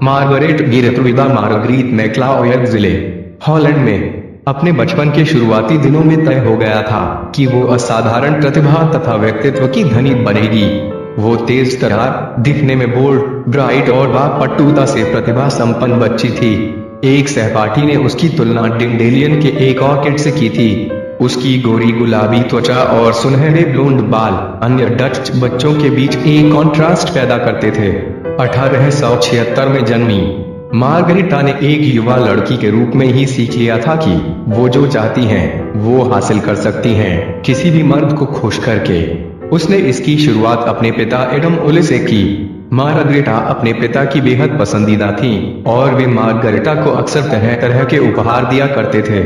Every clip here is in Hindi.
मार्गरेट गिरतुविदा मार्गरीत मैक्लाओयड जिले हॉलैंड में अपने बचपन के शुरुआती दिनों में तय हो गया था कि वो असाधारण प्रतिभा तथा व्यक्तित्व की धनी बनेगी। वो तेज तर्रार, दिखने में बोल्ड, ब्राइट और वाक्पटुता से प्रतिभा संपन्न बच्ची थी। एक सहपाठी ने उसकी तुलना डिंडेलियन के एक ऑर्किड से की थी। उसकी गोरी गुलाबी त्वचा और सुनहरे ब्लोंड बाल अन्य डच बच्चों के बीच एक कॉन्ट्रास्ट पैदा करते थे। 1876 में जन्मी मार्गरिटा ने एक युवा लड़की के रूप में ही सीख लिया था कि वो जो चाहती हैं वो हासिल कर सकती हैं, किसी भी मर्द को खुश करके। उसने इसकी शुरुआत अपने पिता एडम ओले से की। मार्गरिटा अपने पिता की बेहद पसंदीदा थी और वे मार्गरिटा को अक्सर तरह तरह के उपहार दिया करते थे।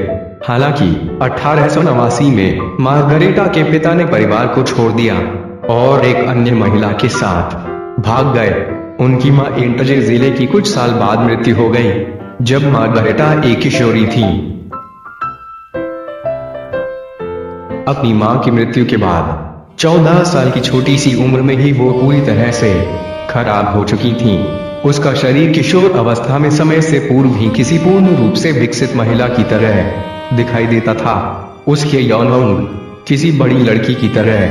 हालांकि 1889 में मार्गरिटा के पिता ने परिवार को छोड़ दिया और एक अन्य महिला के साथ भाग गए। उनकी मां एंटजे जिले की कुछ साल बाद मृत्यु हो गई जब मार्गरिटा एक किशोरी थी। अपनी मां की मृत्यु के बाद 14 साल की छोटी सी उम्र में ही वो पूरी तरह से खराब हो चुकी थी। उसका शरीर किशोर अवस्था में समय से पूर्व ही किसी पूर्ण रूप से विकसित महिला की तरह दिखाई देता था। उसके यौन अंग किसी बड़ी लड़की की तरह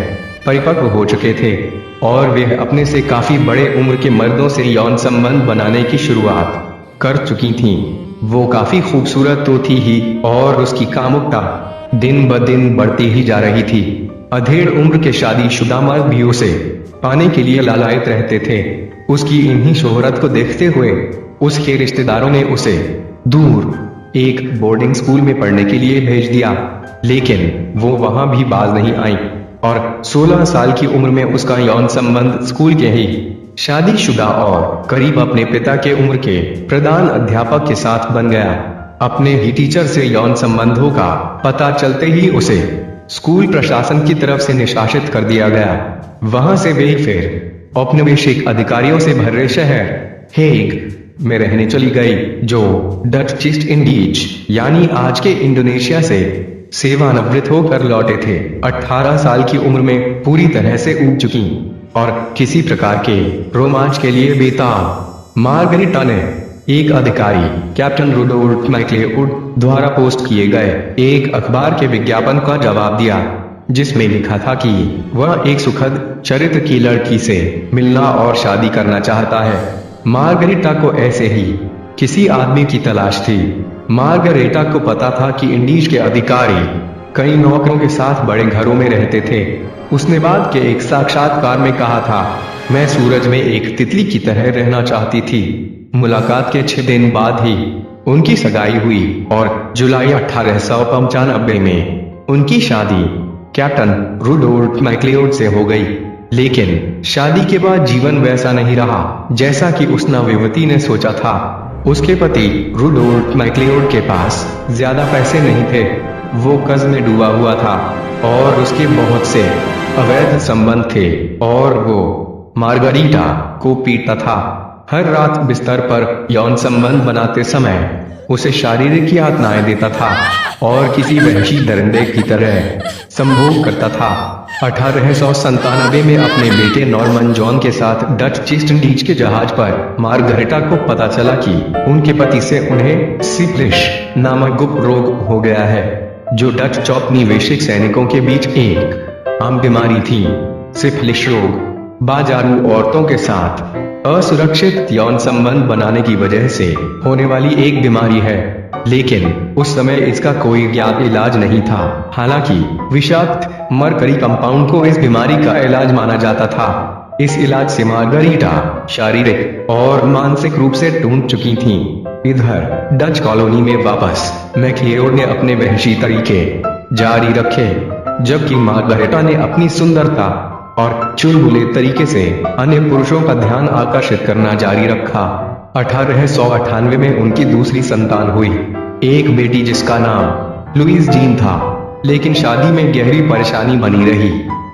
परिपक्व हो चुके थे और वे अपने से काफी बड़े उम्र के मर्दों से यौन संबंध बनाने की शुरुआत कर चुकी थीं। वो काफी खूबसूरत तो थी ही और उसकी कामुकता दिन ब दिन बढ़ती ही जा रही थी। अधेड़ उम्र के शादीशुदा मर्द भी उसे पाने के लिए लालायित रहते थे। उसकी इन्हीं शोहरत को देखते हुए उसके रिश्तेदारों ने उसे दूर एक बोर्डिंग स्कूल में पढ़ने के लिए भेज दिया, लेकिन वो वहां भी बाज नहीं आई और 16 साल की उम्र में उसका यौन संबंध स्कूल के ही शादीशुदा और करीब अपने पिता के उम्र के प्रधान अध्यापक के साथ बन गया। अपने ही टीचर से यौन संबंधों का पता चलते ही उसे स्कूल प्रशासन की तरफ से निष्कासित कर दिया गया। वहां से वे फिर औपनिवेशिक अधिकारियों से भरे शहर हेग में रहने चली गई, जो डच ईस्ट इंडीज यानी आज के इंडोनेशिया से सेवानिवृत्त होकर लौटे थे। 18 साल की उम्र में पूरी तरह से ऊब चुकी और किसी प्रकार के रोमांच के लिए बेताब मार्गरिटा ने एक अधिकारी कैप्टन रुडोल्फ मैक्लेओड द्वारा पोस्ट किए गए एक अखबार के विज्ञापन का जवाब दिया, जिसमें लिखा था कि वह एक सुखद चरित्र की लड़की से मिलना और शादी करना चाहता है। मार्गरिटा को ऐसे ही किसी आदमी की तलाश थी। मार्गरिटा को पता था कि इंडीज के अधिकारी कई नौकरों के साथ बड़े घरों में रहते थे। उसने बाद के एक साक्षात्कार में कहा था, मैं सूरज में एक तितली की तरह रहना चाहती थी। मुलाकात के 6 दिन बाद ही उनकी सगाई हुई और जुलाई 1895 में उनकी शादी कैप्टन रुडोल्फ मैक्लेओड से हो गई। लेकिन शादी के बाद जीवन वैसा नहीं रहा जैसा कि उस नवयुवती ने सोचा था। उसके पति रुडोल्फ मैक्लेओड के पास ज्यादा पैसे नहीं थे, वो कर्ज में डूबा हुआ था और उसके बहुत से अवैध संबंध थे और वो मार्गरिटा को पीटता था। हर रात बिस्तर पर यौन संबंध बनाते समय उसे शारीरिक यातनाएं देता था और किसी वहशी दरिंदे की तरह संभोग करता था। 1897 में अपने बेटे नॉर्मन जॉन के साथ डच ईस्ट इंडीज के जहाज पर मार्गरिटा को पता चला कि उनके पति से उन्हें सिफिलिस नामक गुप्त रोग हो गया है, जो डच औपनिवेशिक सैनिकों के बीच एक आम बीमारी थी। सिफिलिस रोग बाजारू औरतों के साथ असुरक्षित यौन संबंध बनाने की वजह से होने वाली एक बीमारी है, लेकिन उस समय इसका कोई ज्ञात इलाज नहीं था। हालांकि विषाक्त मरकरी कंपाउंड को इस बीमारी का इलाज माना जाता था। इस इलाज से मार्गरिटा शारीरिक और मानसिक रूप से टूट चुकी थीं। इधर डच कॉलोनी में वापस मैक्लेओड ने अपने वहशी तरीके जारी रखे, जबकि मार्गरिटा ने अपनी सुंदरता और चुलबुले तरीके से अन्य पुरुषों का ध्यान आकर्षित करना जारी रखा। 1898 में उनकी दूसरी संतान हुई, एक बेटी जिसका नाम लुईस जीन था, लेकिन शादी में गहरी परेशानी बनी रही।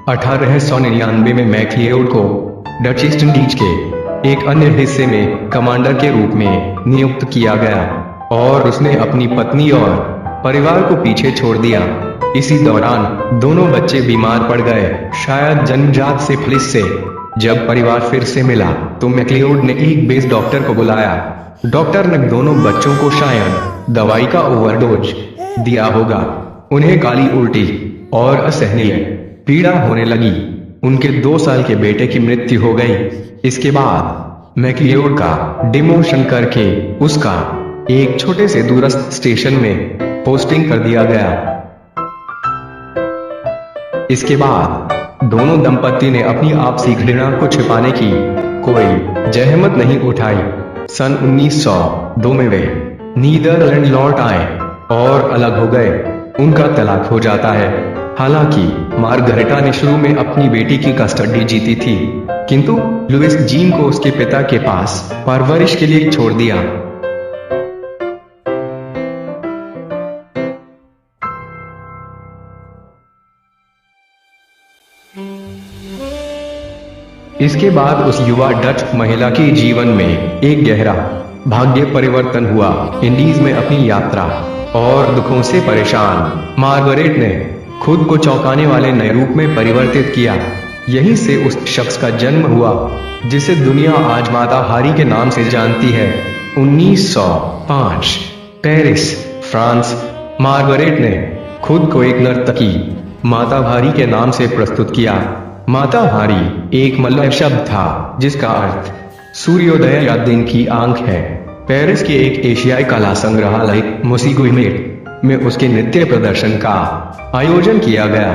1899 में मैक्लेओड को डच ईस्ट इंडीज के एक अन्य हिस्से में कमांडर के रूप में नियुक्त किया गया और उसने अपनी पत्नी और परिवार को पीछे छोड़ दिया। इसी दौरान दोनों बच्चे बीमार पड़ गए, शायद जन्मजात सिफिलिस से। जब परिवार फिर से मिला तो मैक्लेओड ने एक बेस डॉक्टर को बुलाया डॉक्टर ने दोनों बच्चों को शायद दवाई का ओवरडोज दिया होगा। उन्हें काली उल्टी और असहनीय पीड़ा होने लगी। उनके 2 साल के बेटे की मृत्यु हो गई। इसके बाद मैक्लियोड का डिमोशन करके उसका एक छोटे से दूरस्थ स्टेशन में पोस्टिंग कर दिया गया। इसके बाद दोनों दंपति ने अपनी आपसी घृणा को छिपाने की कोई जहमत नहीं उठाई। सन 1902 में वे नीदरलैंड लौट आए और अलग हो गए। उनका तलाक हो जाता है। हालांकि मार्गरेटा ने शुरू में अपनी बेटी की कस्टडी जीती थी, किंतु लुइस जीन को उसके पिता के पास परवरिश के लिए छोड़ दिया। इसके बाद उस युवा डच महिला के जीवन में एक गहरा भाग्य परिवर्तन हुआ। इंडीज में अपनी यात्रा और दुखों से परेशान मार्गरेट ने खुद को चौंकाने वाले नए रूप में परिवर्तित किया। यहीं से उस शख्स का जन्म हुआ जिसे दुनिया आज माता हारी के नाम से जानती है। 1905 पेरिस, फ्रांस। मार्गरेट ने खुद को एक नर्तकी माता हारी के नाम से प्रस्तुत किया। माता हारी एक मलय शब्द था जिसका अर्थ सूर्योदय या दिन की आंख है। पेरिस के एक एशियाई कला संग्रहालय मुसीगुइमेट में उसके नृत्य प्रदर्शन का आयोजन किया गया।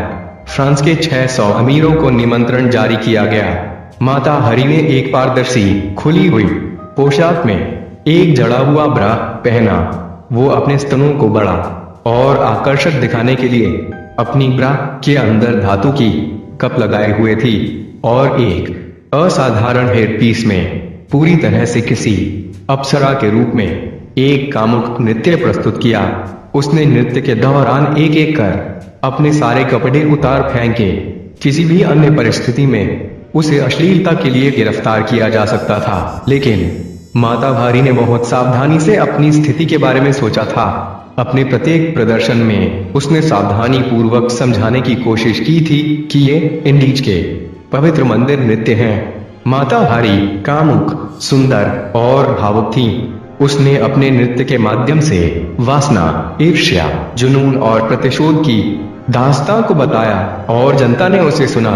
फ्रांस के 600 अमीरों को निमंत्रण जारी किया गया। माता हरी ने एक पारदर्शी खुली हुई पोशाक में एक जड़ा हुआ ब्रा पहना। वो अपने स्तनों को बड़ा और आकर्षक दिखाने के लिए अपनी ब्रा के अंदर धातु की कप लगाए हुए थी और एक असाधारण हेडपीस में पूरी तरह से किसी अप्सरा के रूप में एक कामुक नृत्य प्रस्तुत किया। उसने नृत्य के दौरान एक एक कर अपने सारे कपड़े उतार फेंके। किसी भी अन्य परिस्थिति में उसे अश्लीलता के लिए गिरफ्तार किया जा सकता था, लेकिन माता हारी ने बहुत सावधानी से अपनी स्थिति के बारे में सोचा था। अपने प्रत्येक प्रदर्शन में उसने सावधानी पूर्वक समझाने की कोशिश की थी कि ये इंडीज के पवित्र मंदिर नृत्य हैं। माता हारी कामुक, सुंदर और भावुक थीं। उसने अपने नृत्य के माध्यम से वासना, ईर्ष्या, जुनून और प्रतिशोध की दास्तां को बताया और जनता ने उसे सुना।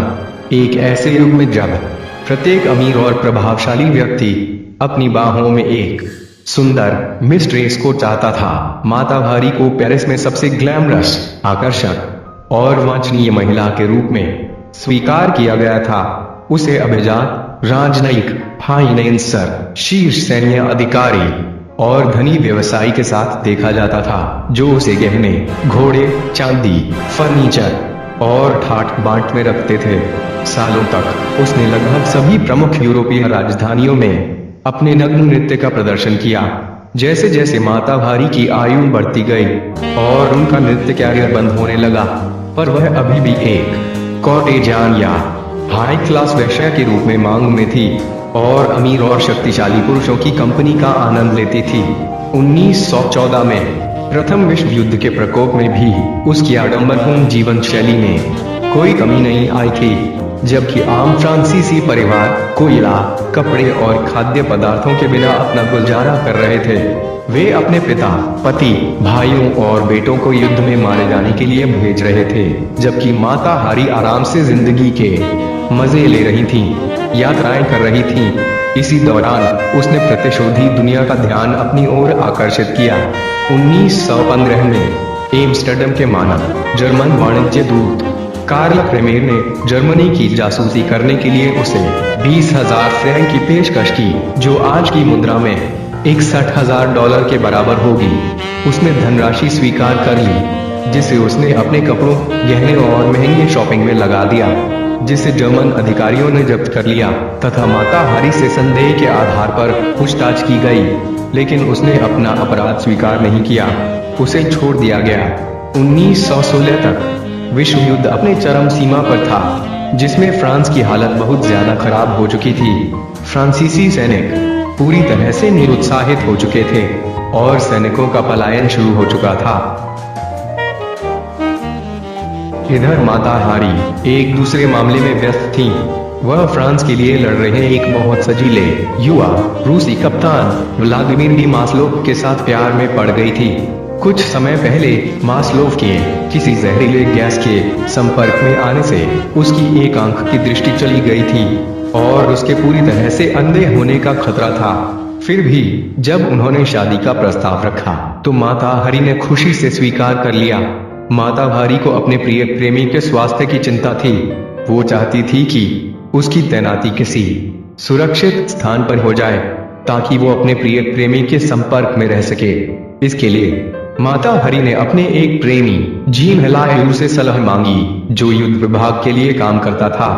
एक ऐसे युग में जब प्रत्येक अमीर और प्रभावशाली व्यक्ति अपनी बाहों में एक सुंदर मिस्ट्रेस को चाहता था, माता हारी को पेरिस में सबसे ग्लैमरस, आकर्षक और वांछनीय महिला के रूप में स्वीकार किया गया था। उसे अभिजात, राजनयिक, फाइनेंसर, शीर्ष सैन्य अधिकारी और धनी व्यवसायी के साथ देखा जाता था, जो उसे गहने, घोड़े, चांदी, फर्नीचर और ठाट बाट में रखते थे। सालों तक उसने लगभग सभी प्रमुख यूरोपीय राजधानियों में अपने नग्न नृत्य का प्रदर्शन किया। जैसे जैसे माता हारी की आयु बढ़ती गई और उनका नृत्य कैरियर बंद होने लगा, पर वह अभी भी एक कॉर्टेजान या हाई क्लास वेश्या के रूप में मांग में थी और अमीर और शक्तिशाली पुरुषों की कंपनी का आनंद लेती थी। 1914 में प्रथम विश्व युद्ध के प्रकोप में भी उसकी आडंबरपूर्ण जीवन शैली में कोई कमी नहीं आई थी। जबकि आम फ्रांसीसी परिवार कोयला, कपड़े और खाद्य पदार्थों के बिना अपना गुजारा कर रहे थे। वे अपने पिता, पति, भाइयों और बेटों को युद्ध में मारे जाने के लिए भेज रहे थे, जबकि माता हारी आराम से जिंदगी के मजे ले रही थीं, यात्राएं कर रही थीं। इसी दौरान उसने प्रतिशोधी दुनिया का ध्यान अपनी ओर आकर्षित किया। 1915 में एम्स्टर्डम के मानव जर्मन वाणिज्य दूत कार्ल क्रेमेर ने जर्मनी की जासूसी करने के लिए उसे 20,000 फ्रैंक की पेशकश की, जो आज की मुद्रा में $61,000 के बराबर होगी। उसने धनराशि स्वीकार कर ली, जिसे उसने अपने कपड़ों, गहने और महंगी शॉपिंग में लगा दिया, जिसे जर्मन अधिकारियों ने जब्त कर लिया तथा माता हारी से संदेह के आधार पर पूछताछ की गई, लेकिन उसने अपना अपराध स्वीकार नहीं किया। उसे छोड़ दिया गया। 1916 तक विश्व युद्ध अपने चरम सीमा पर था, जिसमें फ्रांस की हालत बहुत ज्यादा खराब हो चुकी थी। फ्रांसीसी सैनिक पूरी तरह से निरुत्साहित हो चुके थे और सैनिकों का पलायन शुरू हो चुका था। इधर माता हारी एक दूसरे मामले में व्यस्त थीं। वह फ्रांस के लिए लड़ रहे एक बहुत सजीले युवा रूसी कप्तान व्लादिमीर मास्लोव के साथ प्यार में पड़ गई थी। कुछ समय पहले मास्लोव के किसी जहरीले गैस के संपर्क में आने से उसकी एक आंख की दृष्टि चली गई थी और उसके पूरी तरह से अंधे होने का खतरा था। फिर भी जब उन्होंने शादी का प्रस्ताव रखा तो माता हरी ने खुशी से स्वीकार कर लिया। माता हरी को अपने प्रिय प्रेमी के स्वास्थ्य की चिंता थी। वो चाहती थी कि उसकी तैनाती किसी सुरक्षित स्थान पर हो जाए ताकि वो अपने प्रिय प्रेमी के संपर्क में रह सके। इसके लिए माता हरी ने अपने एक प्रेमी जीन हलायूर से सलाह मांगी जो युद्ध विभाग के लिए काम करता था।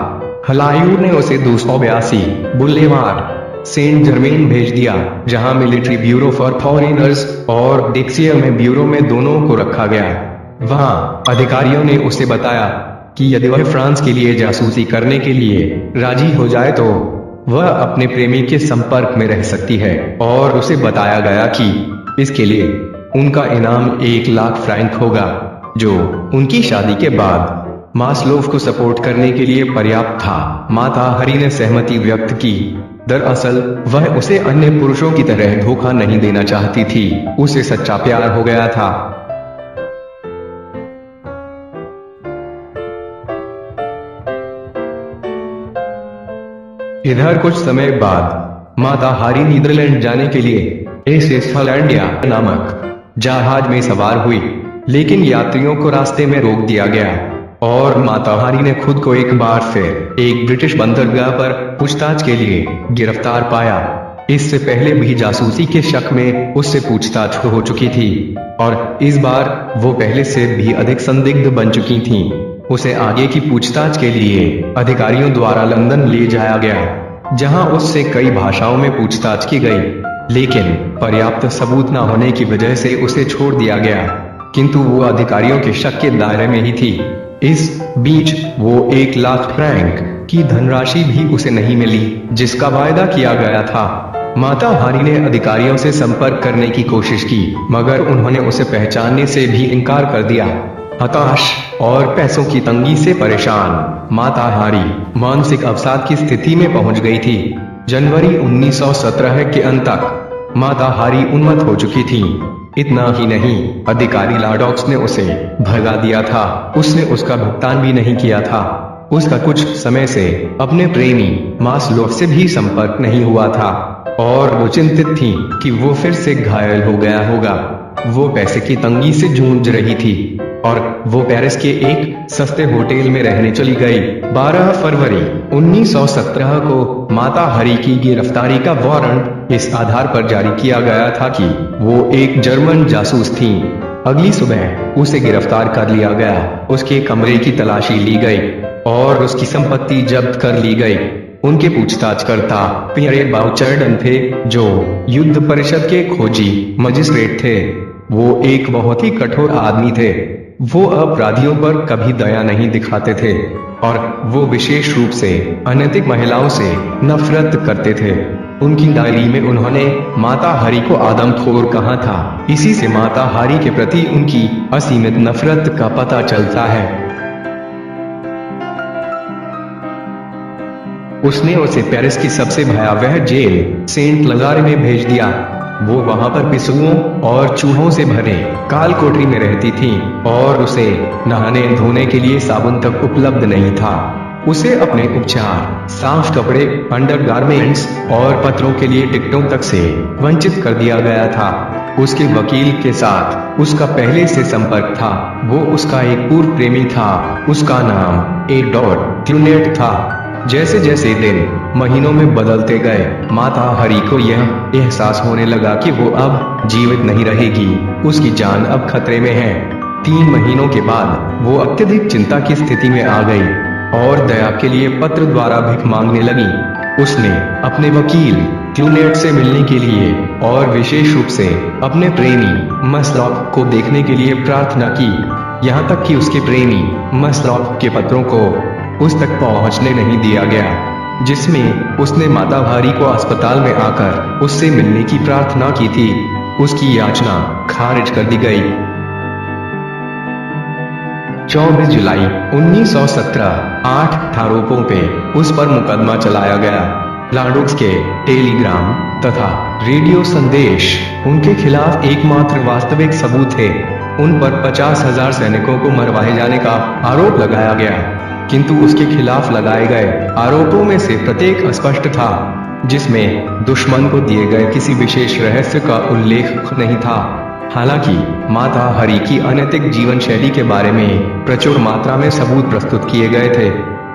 हलायूर ने उसे 282 बुलेवार सेंट जर्मेन भेज दिया जहां मिलिट्री ब्यूरो फॉर फॉरेनर्स और डेक्सियर में ब्यूरो में दोनों को रखा गया। वहां अधिकारियों ने उसे बताया कि यदि वह फ्रांस के लिए जासूसी करने के लिए राजी हो जाए तो वह अपने प्रेमी के संपर्क में रह सकती है और उसे बताया गया कि इसके लिए उनका इनाम 1 लाख फ्रैंक होगा जो उनकी शादी के बाद मास्लोव को सपोर्ट करने के लिए पर्याप्त था। माता हरी ने सहमति व्यक्त की। दरअसल वह उसे अन्य पुरुषों की तरह धोखा नहीं देना चाहती थी, उसे सच्चा प्यार हो गया था। इधर कुछ समय बाद माता हरी नीदरलैंड जाने के लिए एसएस हॉलैंडिया नामक जहाज में सवार हुई, लेकिन यात्रियों को रास्ते में रोक दिया गया और माता हरी ने खुद को एक बार फिर एक ब्रिटिश बंदरगाह पर पूछताछ के लिए गिरफ्तार पाया। इससे पहले भी जासूसी के शक में उससे पूछताछ हो चुकी थी और इस बार वो पहले से भी अधिक संदिग्ध बन चुकी थीं। उसे आगे की पूछताछ के लिए अधिकारियों द्वारा लंदन ले जाया गया जहां उससे कई भाषाओं में पूछताछ की गई, लेकिन पर्याप्त सबूत न होने की वजह से उसे छोड़ दिया गया, किंतु वो अधिकारियों के शक के दायरे में ही थी। इस बीच वो 1 लाख फ्रैंक की धनराशि भी उसे नहीं मिली जिसका वायदा किया गया था। माता हरी ने अधिकारियों से संपर्क करने की कोशिश की मगर उन्होंने उसे पहचानने से भी इनकार कर दिया। हताश और पैसों की तंगी से परेशान माता हरी मानसिक अवसाद की स्थिति में पहुंच गई थी। जनवरी 1917 के अंत तक माता हरी उन्मत्त हो चुकी थी। इतना ही नहीं, अधिकारी लाडॉक्स ने उसे भगा दिया था। उसने उसका भुगतान भी नहीं किया था। उसका कुछ समय से अपने प्रेमी मास्लोव से भी संपर्क नहीं हुआ था और वो चिंतित थी कि वो फिर से घायल हो गया होगा। वो पैसे की तंगी से जूझ रही थी और वो पेरिस के एक सस्ते होटल में रहने चली गई। 12 फरवरी 1917 को माता हरी की गिरफ्तारी का वारंट इस आधार पर जारी किया गया था कि वो एक जर्मन जासूस थी। अगली सुबह उसे गिरफ्तार कर लिया गया, उसके कमरे की तलाशी ली गई और उसकी संपत्ति जब्त कर ली गई। उनके पूछताछकर्ता पियरे बाउचर्डन थे जो युद्ध परिषद के खोजी मजिस्ट्रेट थे। वो एक बहुत ही कठोर आदमी थे। वो अपराधियों पर कभी दया नहीं दिखाते थे और वो विशेष रूप से अनैतिक महिलाओं से नफरत करते थे। उनकी डायरी में उन्होंने माता हरी को आदमखोर कहा था। इसी से माता हरी के प्रति उनकी असीमित नफरत का पता चलता है। उसने उसे पेरिस की सबसे भयावह जेल सेंट लगारे में भेज दिया। वो वहां पर पिस्सुओं और चूहों से भरे काल कोठरी में रहती थी और उसे नहाने धोने के लिए साबुन तक उपलब्ध नहीं था। उसे अपने उपचार, साफ कपड़े, अंडरगारमेंट्स और पत्रों के लिए टिकटों तक से वंचित कर दिया गया था। उसके वकील के साथ उसका पहले से संपर्क था। वो उसका एक पूर्व प्रेमी था। उसका नाम एडोर्ड क्लूनेट था। जैसे जैसे दिन महीनों में बदलते गए, माता हरी को यह एहसास होने लगा कि वो अब जीवित नहीं रहेगी। उसकी जान अब खतरे में है। 3 महीनों के बाद वो अत्यधिक चिंता की स्थिति में आ गई और दया के लिए पत्र द्वारा भीख मांगने लगी। उसने अपने वकील क्लूनेट से मिलने के लिए और विशेष रूप से अपने प्रेमी मास्लोव को देखने के लिए प्रार्थना की। यहाँ तक कि उसके प्रेमी मास्लोव के पत्रों को उस तक पहुंचने नहीं दिया गया जिसमें उसने माता हरी को अस्पताल में आकर उससे मिलने की प्रार्थना की थी। उसकी याचना खारिज कर दी गई। 24 जुलाई 1917 8 आरोपों पे उस पर मुकदमा चलाया गया। लाडोक्स के टेलीग्राम तथा रेडियो संदेश उनके खिलाफ एकमात्र वास्तविक सबूत थे। उन पर 50,000 सैनिकों को मरवाए जाने का आरोप लगाया गया, किंतु उसके खिलाफ लगाए गए आरोपों में से प्रत्येक अस्पष्ट था, जिसमें दुश्मन को दिए गए किसी विशेष रहस्य का उल्लेख नहीं था। हालांकि माता हरी की अनैतिक जीवन शैली के बारे में प्रचुर मात्रा में सबूत प्रस्तुत किए गए थे।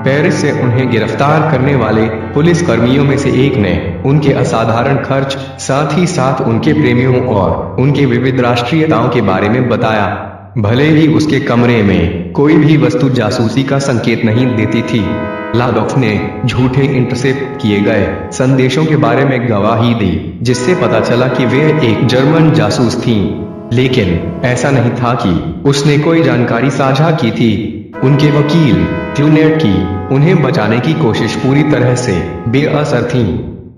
पेरिस से उन्हें गिरफ्तार करने वाले पुलिस कर्मियों में से एक ने उनके असाधारण खर्च, साथ ही साथ उनके प्रेमियों और उनके विविध राष्ट्रीयताओं के बारे में बताया। भले ही उसके कमरे में कोई भी वस्तु जासूसी का संकेत नहीं देती थी, लाडोक्स ने झूठे इंटरसेप्ट किए गए संदेशों के बारे में गवाही दी, जिससे पता चला कि वे एक जर्मन जासूस थीं। लेकिन ऐसा नहीं था कि उसने कोई जानकारी साझा की थी। उनके वकील क्लूनेट की उन्हें बचाने की कोशिश पूरी तरह से बेअसर थी।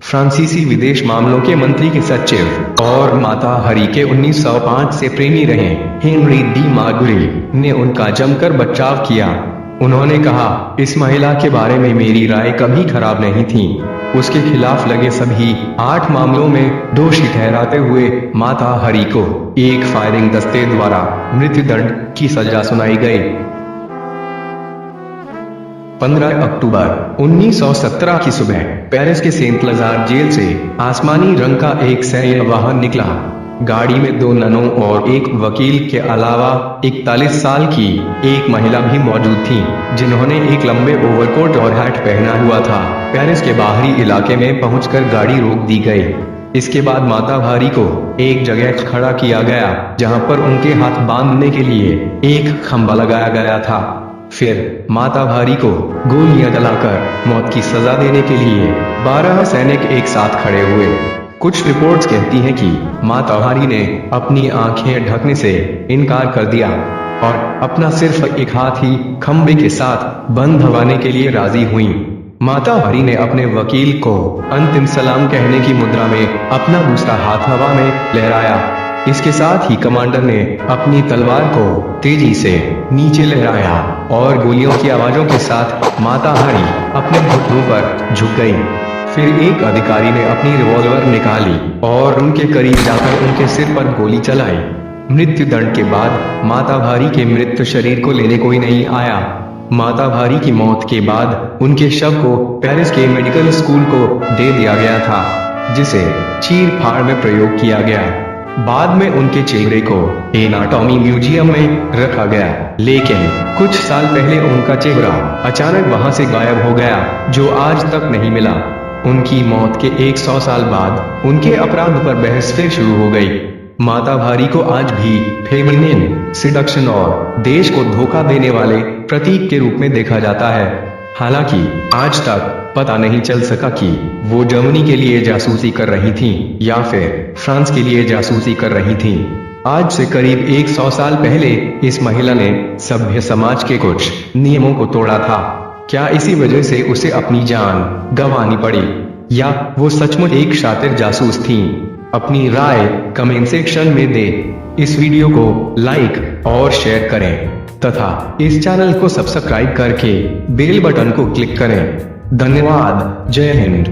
फ्रांसीसी विदेश मामलों के मंत्री के सचिव और माता हरी के 1905 से प्रेमी रहे हेनरी डी मार्गुरी ने उनका जमकर बचाव किया। उन्होंने कहा, इस महिला के बारे में मेरी राय कभी खराब नहीं थी। उसके खिलाफ लगे सभी 8 मामलों में दोषी ठहराते हुए माता हरी को एक फायरिंग दस्ते द्वारा मृत्युदंड की सजा सुनाई गई। 15 अक्टूबर 1917 की सुबह पेरिस के सेंट लजार जेल से आसमानी रंग का एक सैन्य वाहन निकला। गाड़ी में 2 ननों और एक वकील के अलावा 41 साल की एक महिला भी मौजूद थी, जिन्होंने एक लंबे ओवरकोट और हैट पहना हुआ था। पेरिस के बाहरी इलाके में पहुंचकर गाड़ी रोक दी गई। इसके बाद माता हरी को एक जगह खड़ा किया गया, जहां पर उनके हाथ बांधने के लिए एक खंभा लगाया गया था। फिर माता हरी को गोलियां जलाकर मौत की सजा देने के लिए 12 सैनिक एक साथ खड़े हुए। कुछ रिपोर्ट्स कहती हैं कि माता हरी ने अपनी आंखें ढकने से इनकार कर दिया और अपना सिर्फ एक हाथ ही खंभे के साथ बंद दबाने के लिए राजी हुई। माता हरी ने अपने वकील को अंतिम सलाम कहने की मुद्रा में अपना दूसरा हाथ हवा में लहराया। इसके साथ ही कमांडर ने अपनी तलवार को तेजी से नीचे लहराया और गोलियों की आवाजों के साथ माता हरी अपने घुटनों पर झुक गई। फिर एक अधिकारी ने अपनी रिवॉल्वर निकाली और उनके करीब जाकर उनके सिर पर गोली चलाई। मृत्युदंड के बाद माता हरी के मृत शरीर को लेने कोई नहीं आया। माता हरी की मौत के बाद उनके शव को पेरिस के मेडिकल स्कूल को दे दिया गया था, जिसे चीर फाड़ में प्रयोग किया गया। बाद में उनके चेहरे को एनाटॉमी म्यूजियम में रखा गया, लेकिन कुछ साल पहले उनका चेहरा अचानक वहां से गायब हो गया, जो आज तक नहीं मिला। उनकी मौत के 100 साल बाद उनके अपराध पर बहस फिर शुरू हो गई। माता हरी को आज भी फेमिनिन सिडक्शन और देश को धोखा देने वाले प्रतीक के रूप में देखा जाता है। हालांकि आज तक पता नहीं चल सका कि वो जर्मनी के लिए जासूसी कर रही थीं या फिर फ्रांस के लिए जासूसी कर रही थीं। आज से करीब 100 साल पहले इस महिला ने सभ्य समाज के कुछ नियमों को तोड़ा था। क्या इसी वजह से उसे अपनी जान गंवानी पड़ी, या वो सचमुच एक शातिर जासूस थीं? अपनी राय कमेंट सेक्शन में दें। इस वीडियो को लाइक और शेयर करें तथा इस चैनल को सब्सक्राइब करके बेल बटन को क्लिक करें। धन्यवाद। जय हिंद।